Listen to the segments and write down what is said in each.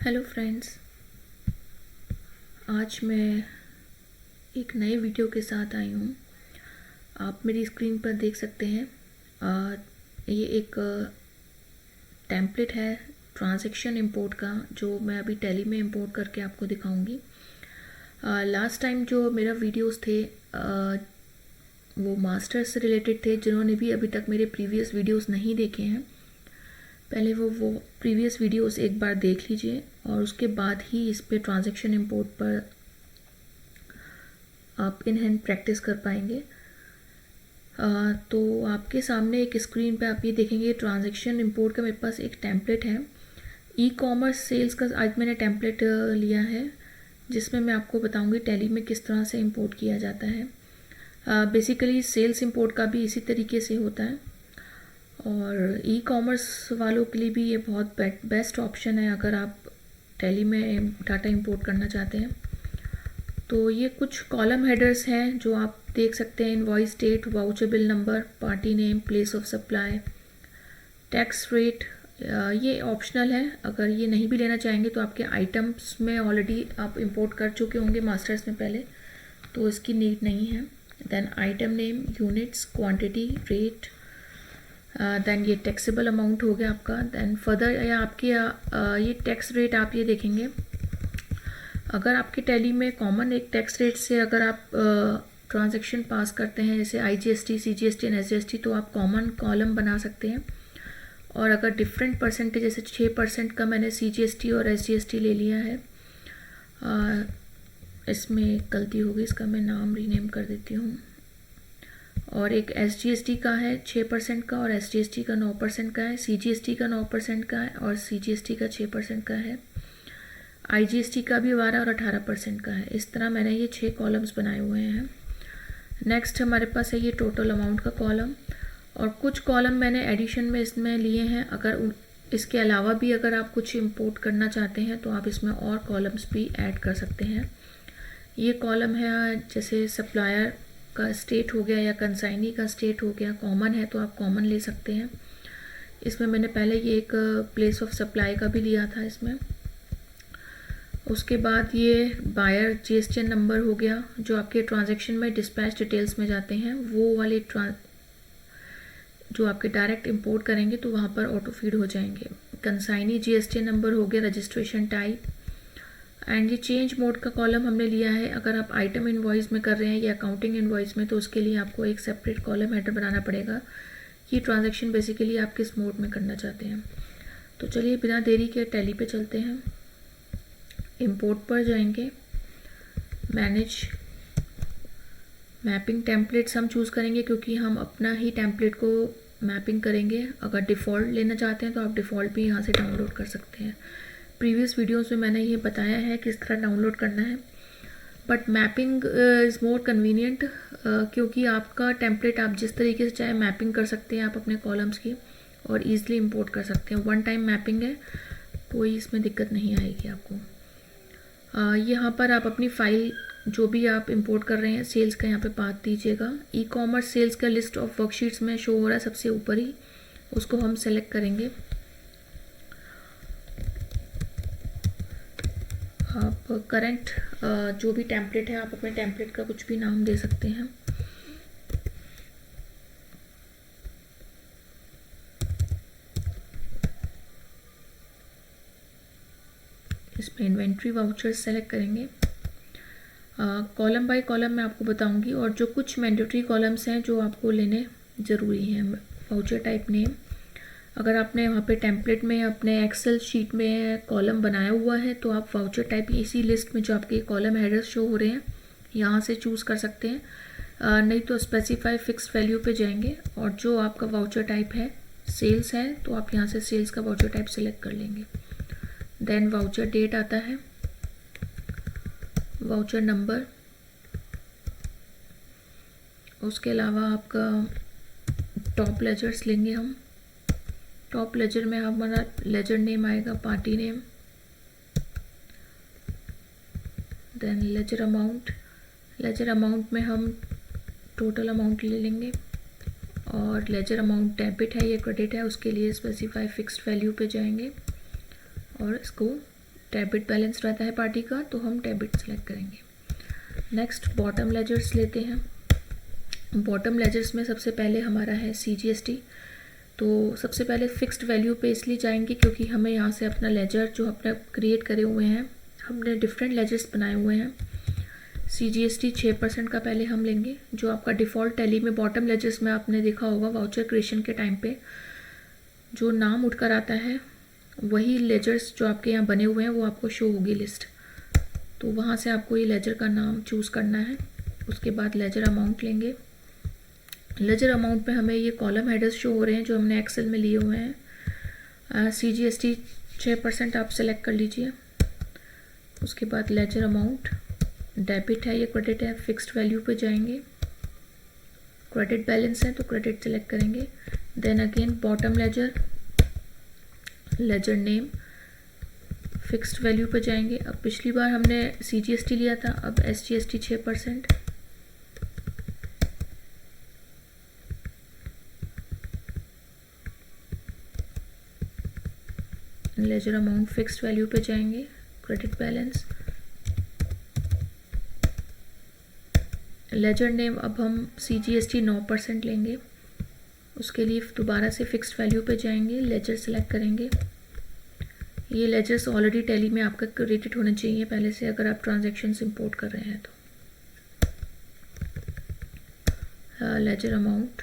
Hello friends, आज मैं एक नए वीडियो के साथ आई हूँ। आप मेरी स्क्रीन पर देख सकते हैं। ये एक टेम्पलेट है ट्रांजैक्शन इंपोर्ट का, जो मैं अभी टैली में इंपोर्ट करके आपको दिखाऊंगी। लास्ट टाइम जो मेरा वीडियोस थे वो मास्टर्स से रिलेटेड थे। जिन्होंने भी अभी तक मेरे प्रीवियस वीडियोस नहीं देखे हैं, पहले वो प्रीवियस वीडियोस एक बार देख लीजिए और उसके बाद ही इस पे ट्रांजैक्शन इंपोर्ट पर आप इन हैंड प्रैक्टिस कर पाएंगे। तो आपके सामने एक स्क्रीन पे आप ये देखेंगे ट्रांजैक्शन इंपोर्ट का मेरे पास एक टेम्पलेट है। ई कॉमर्स सेल्स का आज मैंने टेम्पलेट लिया है, जिसमें मैं आपको बताऊंगी टैली में किस तरह से इंपोर्ट किया जाता है। बेसिकली सेल्स इंपोर्ट का भी इसी तरीके से होता है और ई कॉमर्स वालों के लिए भी ये बहुत बेस्ट ऑप्शन है अगर आप टैली में डाटा इंपोर्ट करना चाहते हैं। तो ये कुछ कॉलम हेडर्स हैं जो आप देख सकते हैं। Invoice date, voucher bill number, party name, place of supply, tax rate, ये ऑप्शनल है। अगर ये नहीं भी लेना चाहेंगे तो आपके आइटम्स में ऑलरेडी आप इंपोर्ट कर चुके होंगे मास्टर्स में पहले, तो इसकी नीड नहीं है। Then item name, units, quantity, rate, then ये टैक्सेबल अमाउंट हो गया आपका। देन फर्दर या आपके ये टैक्स रेट आप ये देखेंगे। अगर आपके टैली में कॉमन एक टैक्स रेट से अगर आप ट्रांजैक्शन पास करते हैं, जैसे IGST, CGST एंड SGST, तो आप कॉमन कॉलम बना सकते हैं। और अगर डिफरेंट परसेंटेज, जैसे 6% का मैंने CGST और SGST ले लिया है, इसमें गलती होगी, इसका मैं नाम रीनेम कर देती हूँ। और एक SGST का है 6% का और SGST का 9% का है, CGST का 9% का है और CGST का 6% का है, IGST का भी 12 और 18% का है। इस तरह मैंने ये 6 कॉलम्स बनाए हुए हैं। नेक्स्ट हमारे पास है ये टोटल अमाउंट का कॉलम, और कुछ कॉलम मैंने एडिशन में इसमें लिए हैं। अगर इसके अलावा भी अगर आप कुछ इंपोर्ट करना चाहते हैं तो आप इसमें और कॉलम्स भी ऐड कर सकते हैं। ये कॉलम है जैसे सप्लायर का स्टेट हो गया या कंसाइनी का स्टेट हो गया, कॉमन है तो आप कॉमन ले सकते हैं। इसमें मैंने पहले ये एक प्लेस ऑफ सप्लाई का भी लिया था इसमें। उसके बाद ये बायर GSTN नंबर हो गया, जो आपके ट्रांजैक्शन में डिस्पैच डिटेल्स में जाते हैं, वो वाले जो आपके डायरेक्ट इंपोर्ट करेंगे तो वहाँ पर ऑटो फीड हो जाएंगे। कंसाइनी GSTN नंबर हो गया, रजिस्ट्रेशन टाइप, एंड ये चेंज मोड का कॉलम हमने लिया है। अगर आप आइटम इनवॉइस में कर रहे हैं या अकाउंटिंग इनवॉइस में, तो उसके लिए आपको एक सेपरेट कॉलम हेडर बनाना पड़ेगा। ये ट्रांजैक्शन बेसिकली आप किस मोड में करना चाहते हैं। तो चलिए बिना देरी के टैली पे चलते हैं। इंपोर्ट पर जाएंगे, मैनेज मैपिंग टेम्पलेट्स हम चूज़ करेंगे, क्योंकि हम अपना ही टेम्पलेट को मैपिंग करेंगे। अगर डिफ़ॉल्ट लेना चाहते हैं तो आप डिफ़ॉल्ट भी यहाँ से डाउनलोड कर सकते हैं। प्रीवियस वीडियोस में मैंने ये बताया है किस तरह डाउनलोड करना है, but mapping is more convenient, क्योंकि आपका टेम्पलेट आप जिस तरीके से चाहे मैपिंग कर सकते हैं आप अपने कॉलम्स की, और ईज़िली इंपोर्ट कर सकते हैं। वन टाइम मैपिंग है, कोई इसमें दिक्कत नहीं आएगी आपको। यहाँ पर आप अपनी फ़ाइल जो भी आप इंपोर्ट कर रहे हैं, सेल्स का यहाँ पे पाथ दीजिएगा। ई कॉमर्स सेल्स का लिस्ट ऑफ वर्कशीट्स में शो हो रहा है सबसे ऊपर ही, उसको हम सेलेक्ट करेंगे। आप करंट जो भी टेम्पलेट है, आप अपने टेम्पलेट का कुछ भी नाम दे सकते हैं। इसमें इन्वेंट्री वाउचर्स सेलेक्ट करेंगे। कॉलम बाय कॉलम मैं आपको बताऊंगी, और जो कुछ मैंडेटरी कॉलम्स हैं जो आपको लेने ज़रूरी हैं। वाउचर टाइप नेम, अगर आपने वहाँ पे टेम्पलेट में अपने एक्सेल शीट में कॉलम बनाया हुआ है तो आप वाउचर टाइप इसी लिस्ट में जो आपके कॉलम हेडर्स शो हो रहे हैं यहाँ से चूज़ कर सकते हैं। नहीं तो स्पेसिफाई फिक्स्ड वैल्यू पे जाएंगे, और जो आपका वाउचर टाइप है सेल्स है तो आप यहाँ से सेल्स का वाउचर टाइप सेलेक्ट कर लेंगे। देन वाउचर डेट आता है, वाउचर नंबर, उसके अलावा आपका टॉप लेजर्स लेंगे हम। टॉप लेजर में हमारा लेजर नेम आएगा, party name, then ledger amount. Ledger amount में हम टोटल अमाउंट ले लेंगे, और लेजर अमाउंट डेबिट है या क्रेडिट है उसके लिए स्पेसिफाई फिक्स्ड वैल्यू पे जाएंगे और इसको डेबिट बैलेंस रहता है पार्टी का, तो हम डेबिट सेलेक्ट करेंगे। नेक्स्ट बॉटम लेजर्स लेते हैं। बॉटम लेजर्स में सबसे पहले हमारा है CGST। तो सबसे पहले फिक्स्ड वैल्यू पे इसलिए जाएंगे क्योंकि हमें यहाँ से अपना लेजर जो अपने क्रिएट करे हुए हैं, हमने डिफरेंट लेजर्स बनाए हुए हैं। CGST 6% का पहले हम लेंगे, जो आपका डिफ़ॉल्ट टैली में बॉटम लेजर्स में आपने देखा होगा वाउचर क्रिएशन के टाइम पे जो नाम उठकर आता है वही लेजर्स जो आपके यहाँ बने हुए हैं वो आपको शो होगी लिस्ट। तो वहाँ से आपको ये लेजर का नाम चूज़ करना है। उसके बाद लेजर अमाउंट लेंगे। लेजर अमाउंट पे हमें ये कॉलम हेडर्स शो हो रहे हैं जो हमने एक्सेल में लिए हुए हैं। CGST 6% आप सेलेक्ट कर लीजिए। उसके बाद लेजर अमाउंट डेबिट है या क्रेडिट है, फिक्स्ड वैल्यू पे जाएंगे। क्रेडिट बैलेंस है तो क्रेडिट सेलेक्ट करेंगे। Then again bottom ledger, ledger name, fixed value पे जाएंगे। अब पिछली बार हमने CGST लिया था, अब SGST 6%। Ledger amount fixed value पे जाएंगे। क्रेडिट बैलेंस, लेजर नेम अब हम CGST 9% लेंगे। उसके लिए दोबारा से फिक्स्ड वैल्यू पे जाएंगे, लेजर सेलेक्ट करेंगे। ये लेजर्स ऑलरेडी टैली में आपका क्रिएटेड होने चाहिए पहले से अगर आप ट्रांजैक्शंस इंपोर्ट कर रहे हैं तो। Ledger amount,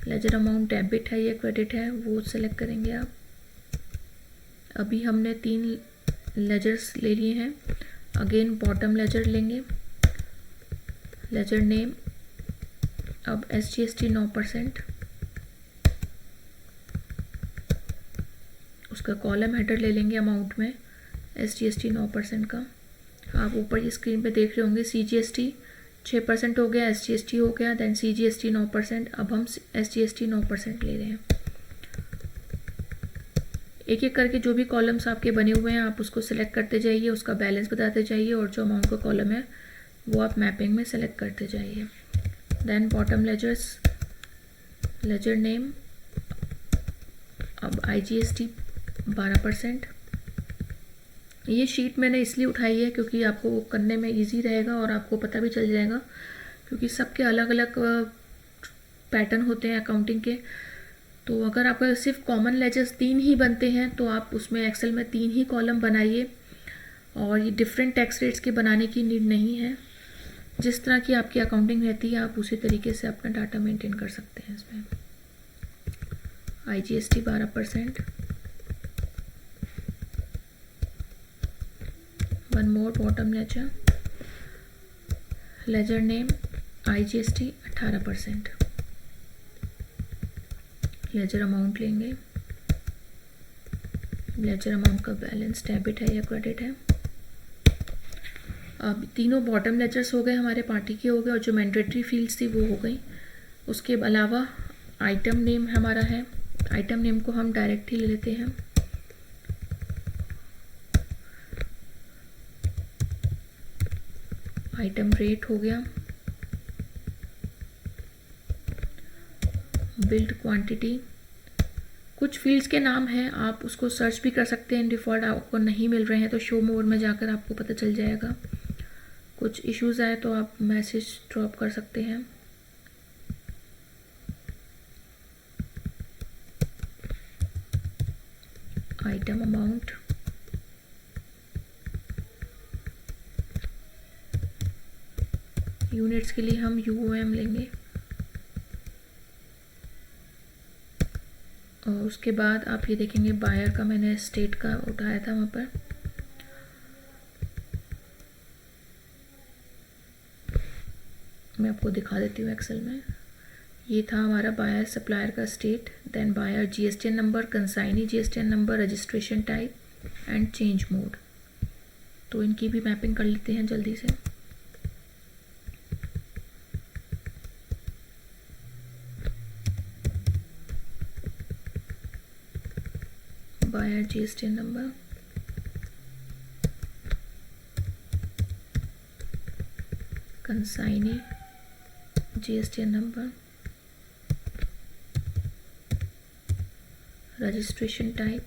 ledger amount debit है या क्रेडिट है वो सेलेक्ट करेंगे आप। अभी हमने 3 लेजर्स ले लिए हैं। अगेन बॉटम लेजर लेंगे। लेजर नेम अब SGST 9%। उसका कॉलम हेडर ले लेंगे अमाउंट में SGST 9% का। आप ऊपर ये स्क्रीन पे देख रहे होंगे CGST 6% हो गया, SGST हो गया, देन CGST 9%। अब हम SGST 9% ले रहे हैं। एक एक करके जो भी कॉलम्स आपके बने हुए हैं आप उसको सिलेक्ट करते जाइए, उसका बैलेंस बताते जाइए और जो अमाउंट का कॉलम है वो आप मैपिंग में सेलेक्ट करते जाइए। Then bottom ledgers, ledger name अब IGST 12%। ये शीट मैंने इसलिए उठाई है क्योंकि आपको करने में इजी रहेगा और आपको पता भी चल जाएगा क्योंकि सबके अलग अलग पैटर्न होते हैं अकाउंटिंग के। तो अगर आपका सिर्फ कॉमन लेजर्स 3 ही बनते हैं तो आप उसमें एक्सेल में 3 ही कॉलम बनाइए और ये डिफरेंट टैक्स रेट्स के बनाने की नीड नहीं है। जिस तरह की आपकी अकाउंटिंग रहती है आप उसी तरीके से अपना डाटा मेंटेन कर सकते हैं इसमें। IGST 12%। One more bottom ledger, ledger name IGST 18%। Ledger amount लेंगे। लेजर अमाउंट का बैलेंस डेबिट है या क्रेडिट है। अब तीनों बॉटम लेजर्स हो गए हमारे, पार्टी के हो गए और जो मैंडेटरी फील्ड्स थी वो हो गई। उसके अलावा आइटम नेम हमारा है, आइटम नेम को हम डायरेक्ट ही ले लेते हैं। आइटम रेट हो गया। बिल्ड क्वांटिटी, कुछ फील्ड्स के नाम हैं आप उसको सर्च भी कर सकते हैं, डिफ़ॉल्ट आपको नहीं मिल रहे हैं तो शो मोड में जाकर आपको पता चल जाएगा। कुछ इश्यूज आए तो आप मैसेज ड्रॉप कर सकते हैं। आइटम अमाउंट, यूनिट्स के लिए हम UOM लेंगे और उसके बाद आप ये देखेंगे बायर का मैंने स्टेट का उठाया था वहाँ पर। मैं आपको दिखा देती हूँ एक्सेल में। ये था हमारा बायर सप्लायर का state, then buyer GSTN number, consignee GSTN number, registration type and change mode. तो इनकी भी मैपिंग कर लेते हैं जल्दी से। Buyer GSTN number, consignee GSTN number, registration type,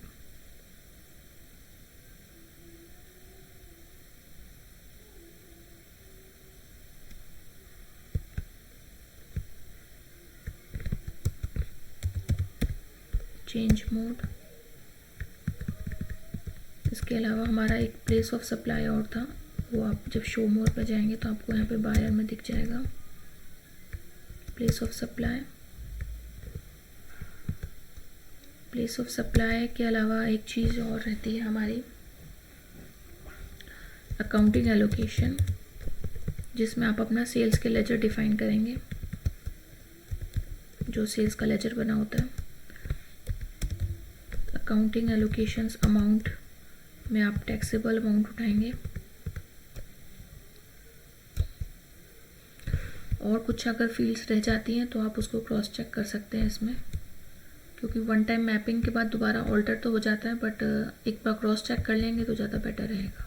change mode. इसके अलावा हमारा एक प्लेस ऑफ सप्लाई और था, वो आप जब शो मोड पर जाएंगे तो आपको यहाँ पे बायर में दिख जाएगा place of supply. Place of supply के अलावा एक चीज़ और रहती है हमारी अकाउंटिंग एलोकेशन, जिसमें आप अपना सेल्स के लेजर डिफाइन करेंगे, जो सेल्स का लेजर बना होता है। अकाउंटिंग एलोकेशंस अमाउंट में आप टैक्सेबल अमाउंट उठाएंगे, और कुछ अगर फील्ड्स रह जाती हैं तो आप उसको क्रॉस चेक कर सकते हैं इसमें, क्योंकि वन टाइम मैपिंग के बाद दोबारा ऑल्टर तो हो जाता है, बट एक बार क्रॉस चेक कर लेंगे तो ज़्यादा बेटर रहेगा।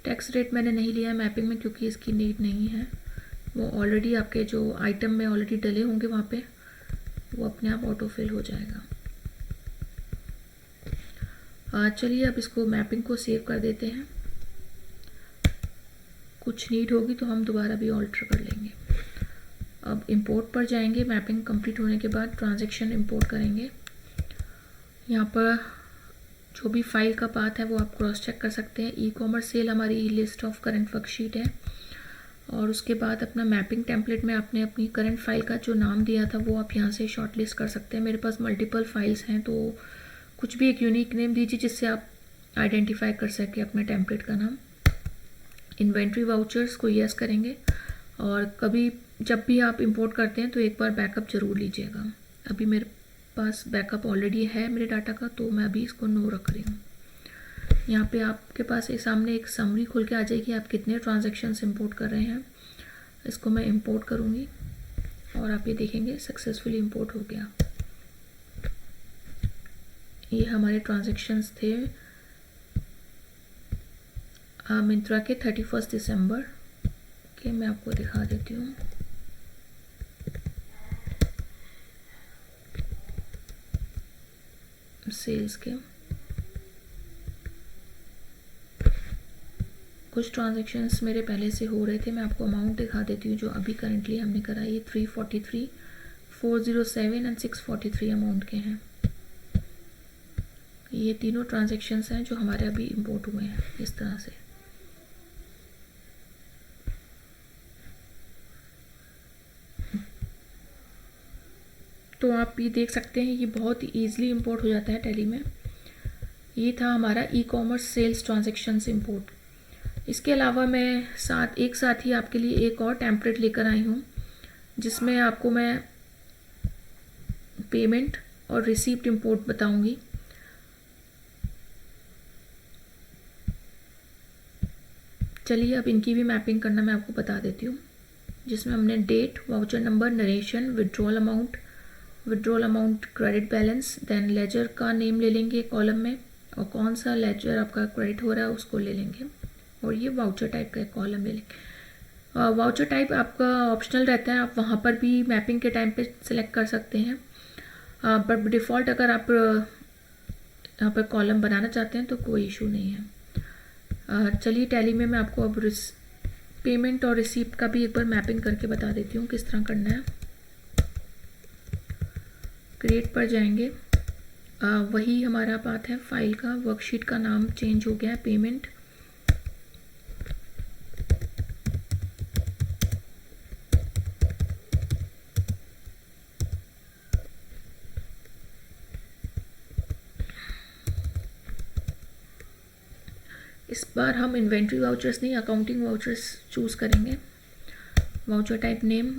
टैक्स रेट मैंने नहीं लिया है मैपिंग में क्योंकि इसकी नीड नहीं है, वो ऑलरेडी आपके जो आइटम में ऑलरेडी डले होंगे वहाँ पे, वो अपने आप ऑटो फिल हो जाएगा। चलिए अब इसको मैपिंग को सेव कर देते हैं, कुछ नीड होगी तो हम दोबारा भी ऑल्टर कर लेंगे। अब इंपोर्ट पर जाएंगे, मैपिंग कंप्लीट होने के बाद ट्रांजैक्शन इंपोर्ट करेंगे। यहाँ पर जो भी फाइल का पाथ है वो आप क्रॉस चेक कर सकते हैं। ई कॉमर्स सेल हमारी लिस्ट ऑफ करंट वर्कशीट है, और उसके बाद अपना मैपिंग टेम्पलेट में आपने अपनी करंट फाइल का जो नाम दिया था वो आप यहाँ से शॉर्ट लिस्ट कर सकते हैं। मेरे पास मल्टीपल फाइल्स हैं तो कुछ भी एक यूनिक नेम दीजिए जिससे आप आइडेंटिफाई कर सके अपने टेम्पलेट का नाम। इन्वेंट्री वाउचर्स को यस करेंगे, और कभी जब भी आप इंपोर्ट करते हैं तो एक बार बैकअप ज़रूर लीजिएगा। अभी मेरे पास बैकअप ऑलरेडी है मेरे डाटा का, तो मैं अभी इसको नो रख रही हूँ। यहाँ पे आपके पास सामने एक समरी खुल के आ जाएगी, आप कितने ट्रांजैक्शंस इंपोर्ट कर रहे हैं। इसको मैं इंपोर्ट करूँगी और आप ये देखेंगे सक्सेसफुली इंपोर्ट हो गया। ये हमारे ट्रांजैक्शंस थे मिंत्रा के 31 दिसंबर के। मैं आपको दिखा देती हूँ। सेल्स के कुछ ट्रांजैक्शंस मेरे पहले से हो रहे थे, मैं आपको अमाउंट दिखा देती हूँ जो अभी करंटली हमने करा। ये 343, 407 एंड 643 अमाउंट के हैं। ये तीनों ट्रांजैक्शंस हैं जो हमारे अभी इंपोर्ट हुए हैं इस तरह से। तो आप ये देख सकते हैं ये बहुत ईजिली इंपोर्ट हो जाता है टैली में। ये था हमारा e commerce sales transactions import. इसके अलावा मैं एक साथ ही आपके लिए एक और टेम्पलेट लेकर आई हूँ जिसमें आपको मैं पेमेंट और रिसीप्ट इंपोर्ट बताऊंगी। चलिए अब इनकी भी मैपिंग करना मैं आपको बता देती हूँ, जिसमें हमने date, voucher number, narration, withdrawal amount, credit balance, then ledger का नेम ले लेंगे कॉलम में, और कौन सा लेजर आपका क्रेडिट हो रहा है उसको ले लेंगे, और ये वाउचर टाइप का एक कॉलम ले लेंगे। वाउचर टाइप आपका ऑप्शनल रहता है, आप वहाँ पर भी मैपिंग के टाइम पे सिलेक्ट कर सकते हैं, पर डिफ़ॉल्ट अगर आप यहाँ पर कॉलम बनाना चाहते हैं तो कोई इशू नहीं है। चलिए टैली में मैं आपको अब पेमेंट और रिसीप्ट का भी एक बार मैपिंग करके बता देती हूँ किस तरह करना है। क्रिएट पर जाएंगे, वही हमारा पाथ है फाइल का, वर्कशीट का नाम चेंज हो गया है पेमेंट। इस बार हम इन्वेंट्री वाउचर्स नहीं, अकाउंटिंग वाउचर्स चूज़ करेंगे। वाउचर टाइप नेम,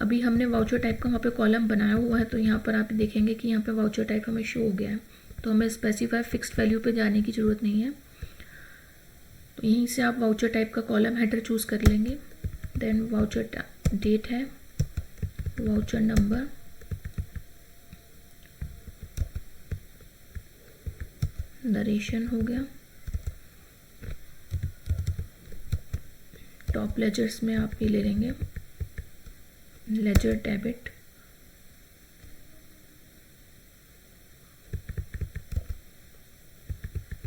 अभी हमने वाउचर टाइप का वहाँ पे कॉलम बनाया हुआ है, तो यहाँ पर आप देखेंगे कि यहाँ पे वाउचर टाइप हमें शो हो गया है, तो हमें स्पेसिफाई फिक्स्ड वैल्यू पे जाने की ज़रूरत नहीं है। तो यहीं से आप वाउचर टाइप का कॉलम हेडर चूज़ कर लेंगे। देन वाउचर डेट है, वाउचर नंबर, नरेशन हो गया। टॉप लेजर्स में आप ये ले लेंगे लेजर डेबिट,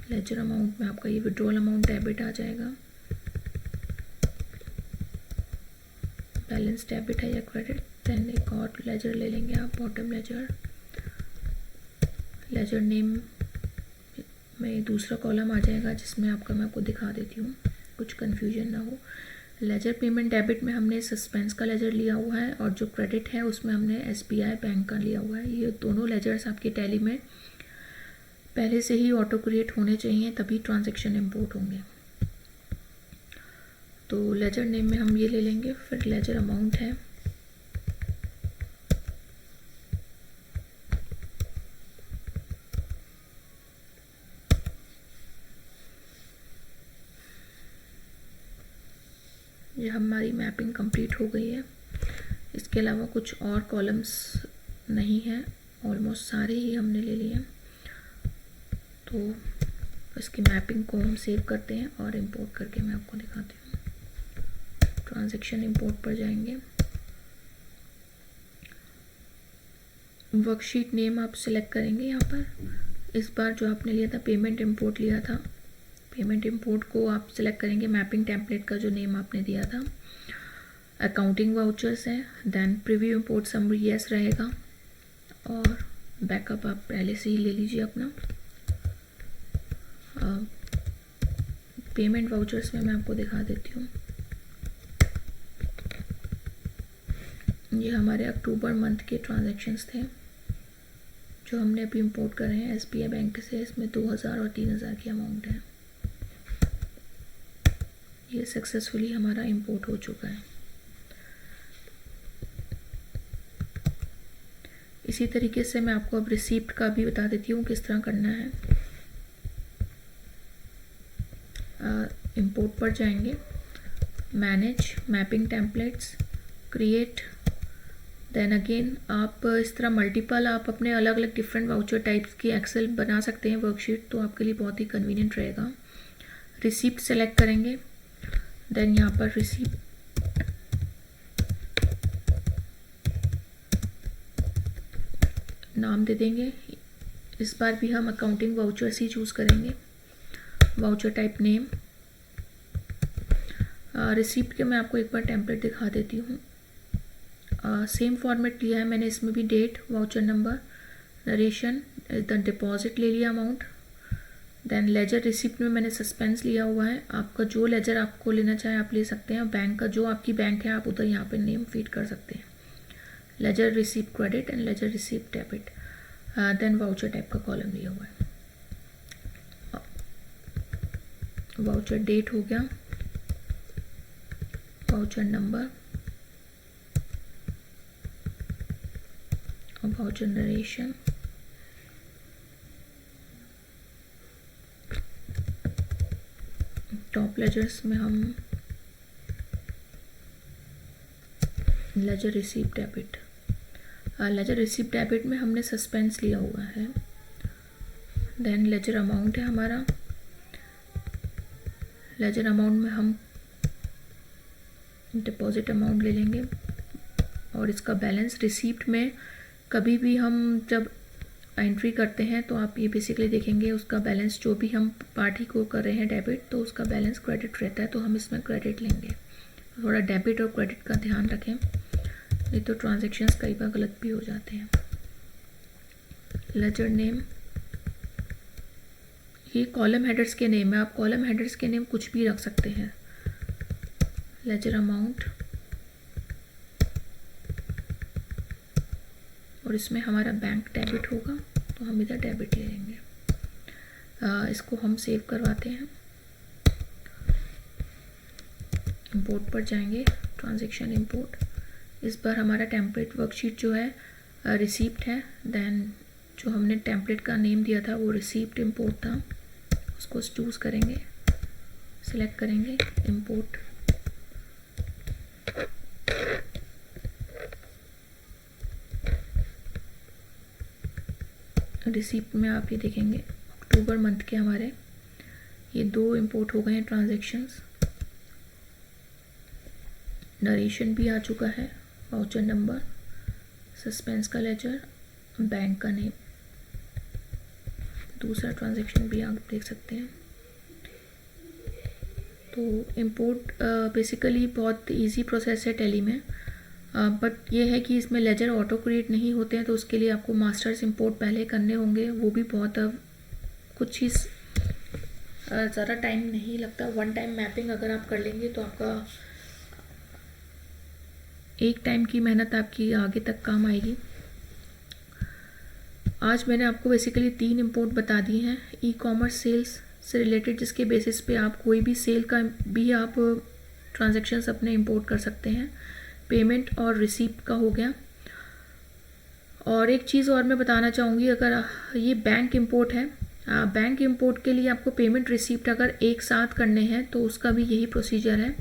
लेजर अमाउंट में आपका ये विड्रॉल अमाउंट डेबिट आ जाएगा। बैलेंस डेबिट है या क्रेडिट। देन एक और लेजर ले लेंगे आप, बॉटम लेजर। लेजर नेम में दूसरा कॉलम आ जाएगा जिसमें आपका, मैं आपको दिखा देती हूँ कुछ कन्फ्यूजन ना हो। लेजर पेमेंट डेबिट में हमने सस्पेंस का लेजर लिया हुआ है और जो क्रेडिट है उसमें हमने SBI बैंक का लिया हुआ है। ये दोनों लेजर्स आपकी टैली में पहले से ही ऑटो क्रिएट होने चाहिए, तभी ट्रांजैक्शन इंपोर्ट होंगे। तो लेजर नेम में हम ये ले लेंगे। फिर लेजर अमाउंट है, ये हमारी मैपिंग कंप्लीट हो गई है। इसके अलावा कुछ और कॉलम्स नहीं हैं, ऑलमोस्ट सारे ही हमने ले लिए। तो इसकी मैपिंग को हम सेव करते हैं और इंपोर्ट करके मैं आपको दिखाती हूँ। ट्रांजैक्शन इंपोर्ट पर जाएंगे। वर्कशीट नेम आप सिलेक्ट करेंगे यहाँ पर। इस बार जो आपने लिया था पेमेंट इंपोर्ट लिया था, पेमेंट इंपोर्ट को आप सिलेक्ट करेंगे। मैपिंग टेम्पलेट का जो नेम आपने दिया था अकाउंटिंग वाउचर्स है। Then preview import summary yes रहेगा और बैकअप आप पहले से ही ले लीजिए अपना। पेमेंट वाउचर्स में मैं आपको दिखा देती हूँ। ये हमारे अक्टूबर मंथ के ट्रांजैक्शंस थे जो हमने अभी इंपोर्ट करे हैं SBI बैंक से। इसमें 2000 और 3000 की अमाउंट है। ये सक्सेसफुली हमारा इंपोर्ट हो चुका है। इसी तरीके से मैं आपको अब रिसीप्ट का भी बता देती हूँ किस तरह करना है। इंपोर्ट पर जाएंगे, manage, mapping templates, create. Then again आप इस तरह मल्टीपल आप अपने अलग अलग डिफरेंट वाउचर टाइप्स की एक्सेल बना सकते हैं वर्कशीट, तो आपके लिए बहुत ही कन्वीनियंट रहेगा। रिसीप्ट सेलेक्ट करेंगे। देन यहाँ पर रिसीप्ट नाम दे देंगे। इस बार भी हम अकाउंटिंग वाउचर्स ही चूज़ करेंगे। Voucher type name. रिसीप्ट के मैं आपको एक बार टेम्पलेट दिखा देती हूँ। सेम फॉर्मेट लिया है मैंने, इसमें भी date, voucher number, narration, the deposit ले लिया अमाउंट। देन लेजर रिसिप्ट में मैंने सस्पेंस लिया हुआ है। आपका जो लेजर आपको लेना चाहे आप ले सकते हैं। बैंक का जो आपकी बैंक है आप उधर यहाँ पे नेम फीड कर सकते हैं। Ledger receipt credit and ledger receipt debit. Then voucher type का कॉलम लिया हुआ है। वाउचर डेट हो गया, वाउचर नंबर और वाउचर नरेशन। टॉप लेजर्स में हम ledger receipt debit. Ledger receipt debit में हमने सस्पेंस लिया हुआ है। देन लेजर अमाउंट है हमारा। लेजर अमाउंट में हम डिपॉजिट अमाउंट ले लेंगे और इसका बैलेंस रिसीप्ट में कभी भी हम जब एंट्री करते हैं तो आप ये बेसिकली देखेंगे उसका बैलेंस, जो भी हम पार्टी को कर रहे हैं डेबिट तो उसका बैलेंस क्रेडिट रहता है, तो हम इसमें क्रेडिट लेंगे। थोड़ा डेबिट और क्रेडिट का ध्यान रखें, नहीं तो ट्रांजैक्शंस कई बार गलत भी हो जाते हैं। लेजर नेम, ये कॉलम हेडर्स के नेम है। आप कॉलम हेडर्स के नेम कुछ भी रख सकते हैं। लेजर अमाउंट और इसमें हमारा बैंक डेबिट होगा तो हम इधर डेबिट ले लेंगे। इसको हम सेव करवाते हैं। इंपोर्ट पर जाएंगे, ट्रांजैक्शन इंपोर्ट। इस बार हमारा टेम्पलेट वर्कशीट जो है रिसीप्ट है। देन जो हमने टेम्पलेट का नेम दिया था वो रिसीप्ट इंपोर्ट था, उसको चूज़ करेंगे, सिलेक्ट करेंगे, इंपोर्ट। रिसीप्ट में आप ये देखेंगे अक्टूबर मंथ के हमारे ये 2 इंपोर्ट हो गए हैं ट्रांजैक्शंस। नरेशन भी आ चुका है, वाउचर नंबर, सस्पेंस का लेजर, बैंक का नेम। दूसरा ट्रांजैक्शन भी आप देख सकते हैं। तो इंपोर्ट बेसिकली बहुत इजी प्रोसेस है टैली में, बट ये है कि इसमें लेजर ऑटो क्रिएट नहीं होते हैं, तो उसके लिए आपको मास्टर्स इंपोर्ट पहले करने होंगे। वो भी बहुत कुछ ही ज़्यादा टाइम नहीं लगता। वन टाइम मैपिंग अगर आप कर लेंगे तो आपका एक टाइम की मेहनत आपकी आगे तक काम आएगी। आज मैंने आपको बेसिकली 3 इंपोर्ट बता दिए हैं ई कॉमर्स सेल्स से रिलेटेड, जिसके बेसिस पे आप कोई भी सेल का भी आप ट्रांजैक्शंस अपने इंपोर्ट कर सकते हैं। पेमेंट और रिसीप्ट का हो गया। और एक चीज़ और मैं बताना चाहूँगी, अगर ये बैंक इंपोर्ट है, बैंक इंपोर्ट के लिए आपको पेमेंट रिसीप्ट अगर एक साथ करने हैं तो उसका भी यही प्रोसीजर है।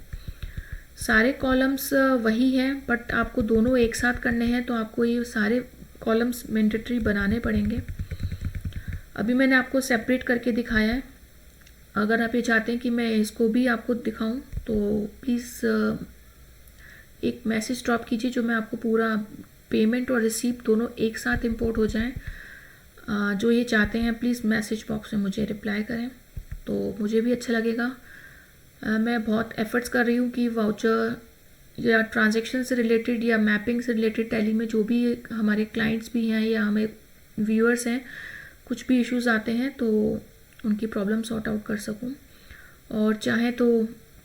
सारे कॉलम्स वही हैं, बट आपको दोनों एक साथ करने हैं, तो आपको ये सारे कॉलम्स मैंडेटरी बनाने पड़ेंगे। अभी मैंने आपको सेपरेट करके दिखाया है। अगर आप ये चाहते हैं कि मैं इसको भी आपको दिखाऊं तो प्लीज़ एक मैसेज ड्रॉप कीजिए, जो मैं आपको पूरा पेमेंट और रिसीप्ट दोनों एक साथ इंपोर्ट हो जाएं। जो ये चाहते हैं प्लीज़ मैसेज बॉक्स में मुझे रिप्लाई करें, तो मुझे भी अच्छा लगेगा। मैं बहुत एफर्ट्स कर रही हूँ कि वाउचर या ट्रांजैक्शन से रिलेटेड या मैपिंग से रिलेटेड टैली में जो भी हमारे क्लाइंट्स भी हैं या हमें व्यूअर्स हैं, कुछ भी इश्यूज़ आते हैं तो उनकी प्रॉब्लम सॉर्ट आउट कर सकूं। और चाहें तो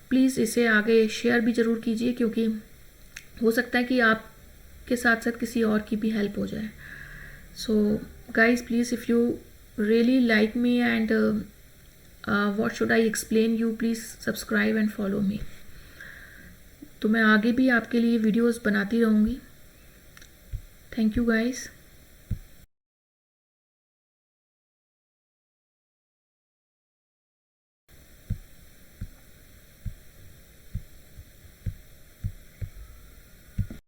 प्लीज़ इसे आगे शेयर भी ज़रूर कीजिए, क्योंकि हो सकता है कि आपके साथ साथ किसी और की भी हेल्प हो जाए। So guys please, if you really like me and what should I explain you, please subscribe and follow me। तो मैं आगे भी आपके लिए वीडियोस बनाती रहूँगी। Thank you guys.